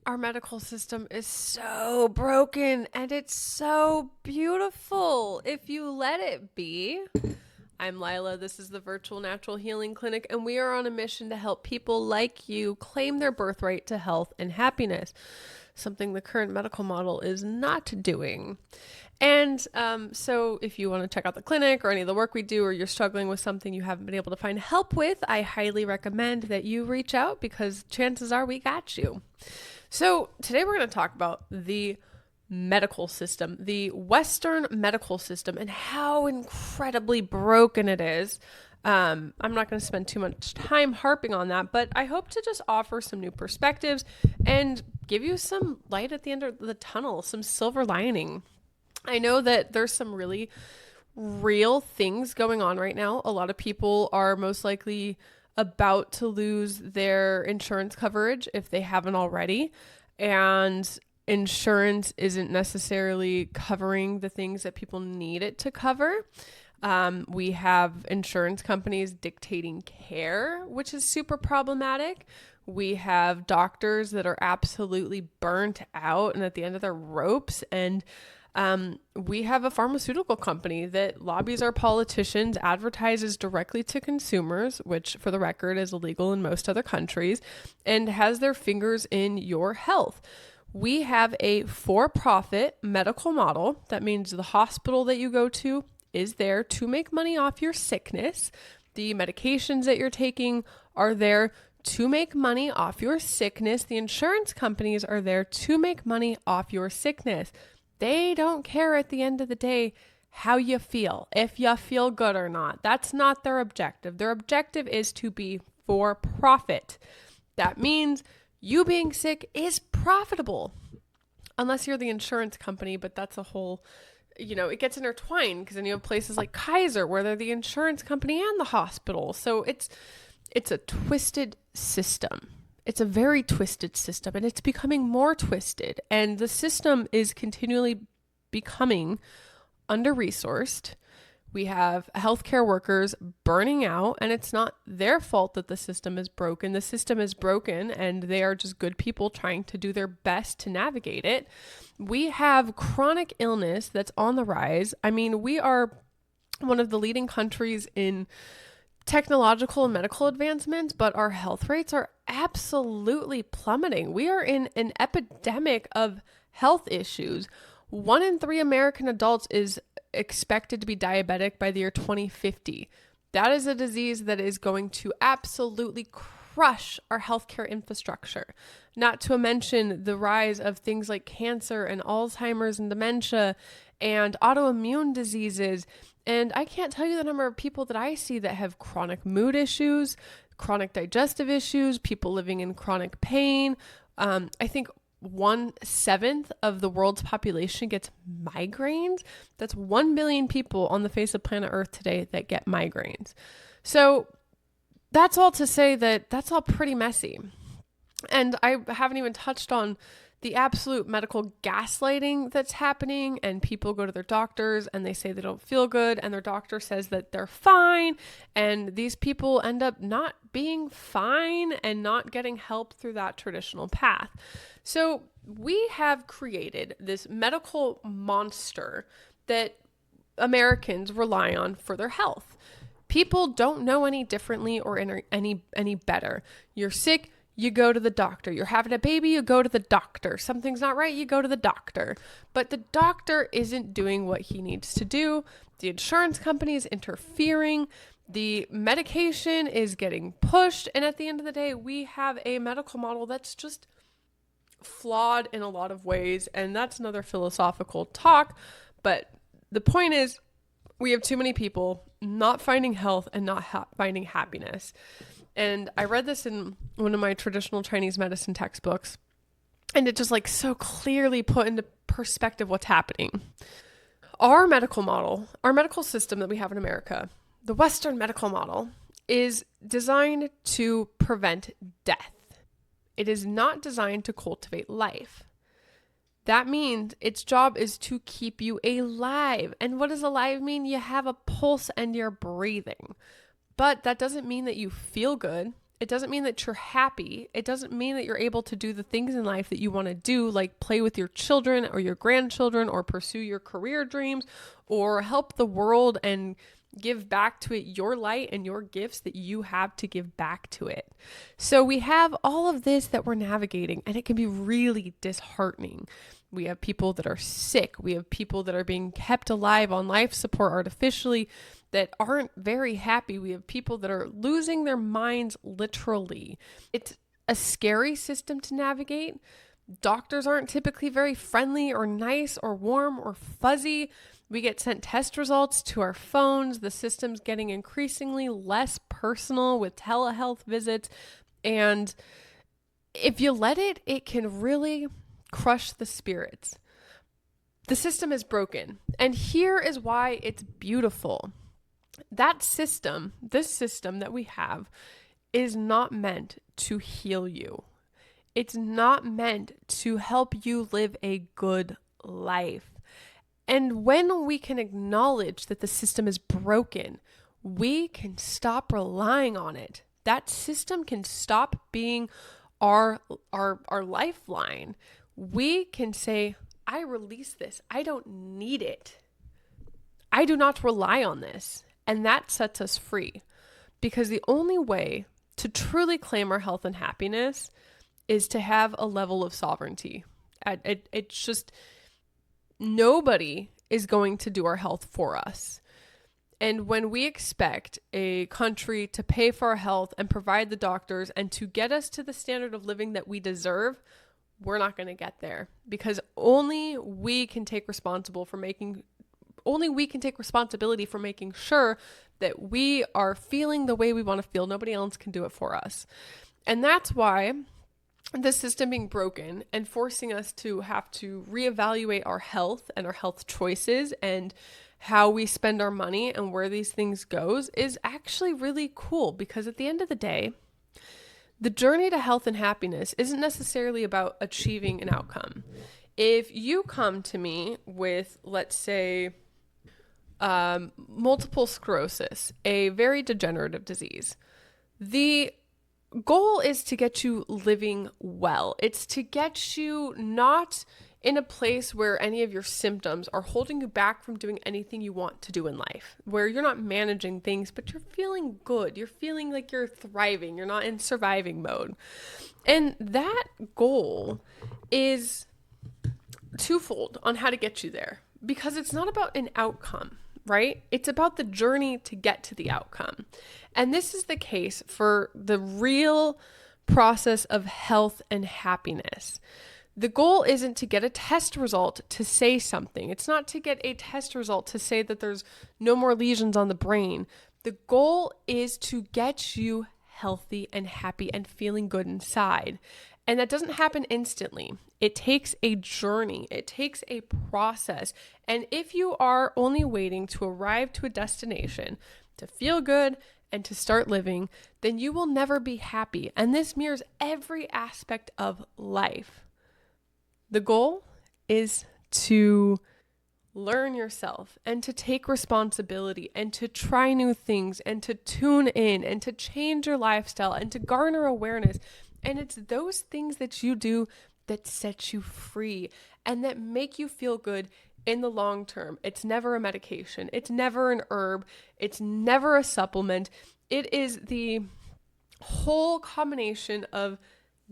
Our medical system is so broken and it's so beautiful if you let it be. I'm Lila. This is the Virtual Natural Healing Clinic, and we are on a mission to help people like you claim their birthright to health and happiness, something the current medical model is not doing. And so if you want to check out the clinic or any of the work we do, or you're struggling with something you haven't been able to find help with, I highly recommend that you reach out because chances are we got you. So today we're going to talk about the medical system, the Western medical system, and how incredibly broken it is. I'm not going to spend too much time harping on that, but I hope to just offer some new perspectives and give you some light at the end of the tunnel, some silver lining. I know that there's some really real things going on right now. A lot of people are most likely about to lose their insurance coverage if they haven't already. And insurance isn't necessarily covering the things that people need it to cover. We have insurance companies dictating care, which is super problematic. We have doctors that are absolutely burnt out and at the end of their ropes. And we have a pharmaceutical company that lobbies our politicians, advertises directly to consumers, which for the record is illegal in most other countries, and has their fingers in your health. We have a for-profit medical model. That means the hospital that you go to is there to make money off your sickness. The medications that you're taking are there to make money off your sickness. The insurance companies are there to make money off your sickness. They don't care at the end of the day how you feel, if you feel good or not. That's not their objective. Their objective is to be for profit. That means you being sick is profitable, unless you're the insurance company, but that's a whole, it gets intertwined because then you have places like Kaiser where they're the insurance company and the hospital. So it's a twisted system. It's a very twisted system, and it's becoming more twisted. And the system is continually becoming under-resourced. We have healthcare workers burning out, and it's not their fault that the system is broken. The system is broken, and they are just good people trying to do their best to navigate it. We have chronic illness that's on the rise. I mean, we are one of the leading countries in technological and medical advancements, but our health rates are absolutely plummeting. We are in an epidemic of health issues. 1 in 3 American adults is expected to be diabetic by the year 2050. That is a disease that is going to absolutely crush our healthcare infrastructure. Not to mention the rise of things like cancer and Alzheimer's and dementia and autoimmune diseases. And I can't tell you the number of people that I see that have chronic mood issues, chronic digestive issues, people living in chronic pain. I think 1/7 of the world's population gets migraines. That's 1 billion people on the face of planet Earth today that get migraines. So that's all to say that that's all pretty messy. And I haven't even touched on the absolute medical gaslighting that's happening, and people go to their doctors and they say they don't feel good and their doctor says that they're fine, and these people end up not being fine and not getting help through that traditional path. So we have created this medical monster that Americans rely on for their health. People don't know any differently or any better. You're sick, you go to the doctor. You're having a baby, you go to the doctor. Something's not right, you go to the doctor. But the doctor isn't doing what he needs to do. The insurance company is interfering. The medication is getting pushed. And at the end of the day, we have a medical model that's just flawed in a lot of ways. And that's another philosophical talk. But the point is, we have too many people not finding health and not finding happiness. And I read this in one of my traditional Chinese medicine textbooks, and it just so clearly put into perspective what's happening. Our medical model, our medical system that we have in America, the Western medical model, is designed to prevent death. It is not designed to cultivate life. That means its job is to keep you alive. And what does alive mean? You have a pulse and you're breathing. But that doesn't mean that you feel good. It doesn't mean that you're happy. It doesn't mean that you're able to do the things in life that you want to do, like play with your children or your grandchildren or pursue your career dreams or help the world and give back to it your light and your gifts that you have to give back to it. So we have all of this that we're navigating, and it can be really disheartening. We have people that are sick. We have people that are being kept alive on life support artificially that aren't very happy. We have people that are losing their minds literally. It's a scary system to navigate. Doctors aren't typically very friendly or nice or warm or fuzzy. We get sent test results to our phones. The system's getting increasingly less personal with telehealth visits. And if you let it, it can really crush the spirits. The system is broken. And here is why it's beautiful. That system, this system that we have, is not meant to heal you. It's not meant to help you live a good life. And when we can acknowledge that the system is broken, we can stop relying on it. That system can stop being our lifeline. We can say, I release this. I don't need it. I do not rely on this. And that sets us free. Because the only way to truly claim our health and happiness is to have a level of sovereignty. It's just, nobody is going to do our health for us. And when we expect a country to pay for our health and provide the doctors and to get us to the standard of living that we deserve, we're not going to get there, because only we can take responsibility for making sure that we are feeling the way we want to feel. Nobody else can do it for us. And that's why the system being broken and forcing us to have to reevaluate our health and our health choices and how we spend our money and where these things goes is actually really cool, because at the end of the day, the journey to health and happiness isn't necessarily about achieving an outcome. If you come to me with, let's say, multiple sclerosis, a very degenerative disease, the goal is to get you living well. It's to get you not in a place where any of your symptoms are holding you back from doing anything you want to do in life, where you're not managing things, but you're feeling good. You're feeling like you're thriving. You're not in surviving mode. And that goal is twofold on how to get you there, because it's not about an outcome, right? It's about the journey to get to the outcome. And this is the case for the real process of health and happiness. The goal isn't to get a test result to say something. It's not to get a test result to say that there's no more lesions on the brain. The goal is to get you healthy and happy and feeling good inside. And that doesn't happen instantly. It takes a journey. It takes a process. And if you are only waiting to arrive to a destination to feel good and to start living, then you will never be happy. And this mirrors every aspect of life. The goal is to learn yourself and to take responsibility and to try new things and to tune in and to change your lifestyle and to garner awareness. And it's those things that you do that set you free and that make you feel good in the long term. It's never a medication. It's never an herb. It's never a supplement. It is the whole combination of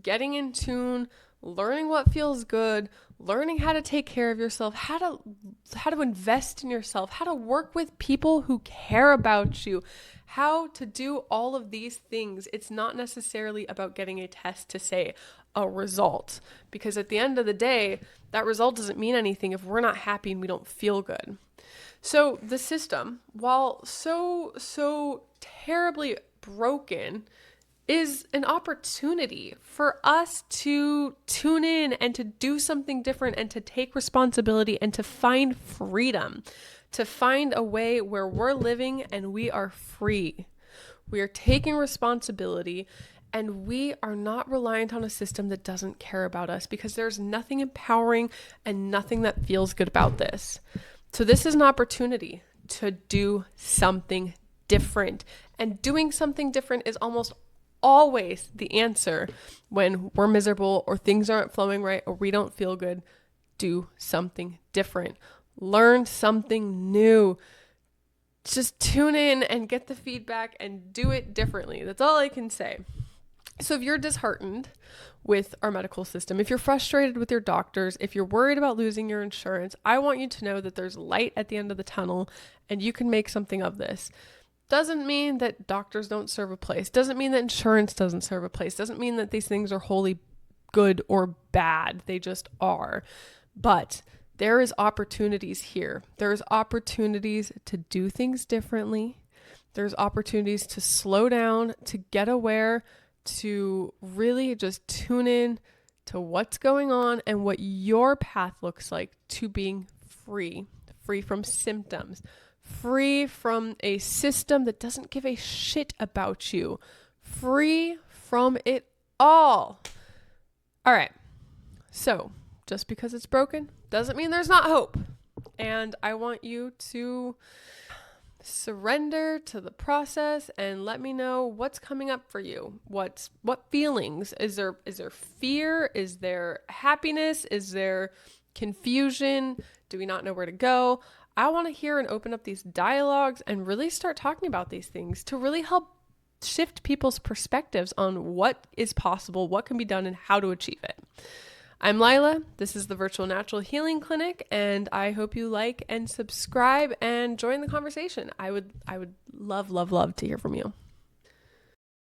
getting in tune, learning what feels good, learning how to take care of yourself, how to invest in yourself, how to work with people who care about you, how to do all of these things. It's not necessarily about getting a test to say a result, because at the end of the day, that result doesn't mean anything if we're not happy and we don't feel good. So the system, while so terribly broken, is an opportunity for us to tune in and to do something different and to take responsibility and to find freedom, to find a way where we're living and we are free. We are taking responsibility and we are not reliant on a system that doesn't care about us, because there's nothing empowering and nothing that feels good about this. So this is an opportunity to do something different, and doing something different is almost always the answer when we're miserable or things aren't flowing right or we don't feel good. Do something different. Learn something new. Just tune in and get the feedback and do it differently. That's all I can say. So if you're disheartened with our medical system, if you're frustrated with your doctors, if you're worried about losing your insurance, I want you to know that there's light at the end of the tunnel and you can make something of this. Doesn't mean that doctors don't serve a place. Doesn't mean that insurance doesn't serve a place. Doesn't mean that these things are wholly good or bad. They just are. But there is opportunities here. There's opportunities to do things differently. There's opportunities to slow down, to get aware, to really just tune in to what's going on and what your path looks like to being free from symptoms, free from a system that doesn't give a shit about you, free from it all. All right. So just because it's broken doesn't mean there's not hope. And I want you to surrender to the process and let me know what's coming up for you. What feelings? Is there fear? Is there happiness? Is there confusion? Do we not know where to go? I want to hear and open up these dialogues and really start talking about these things to really help shift people's perspectives on what is possible, what can be done, and how to achieve it. I'm Lila. This is the Virtual Natural Healing Clinic, and I hope you like and subscribe and join the conversation. I would love to hear from you.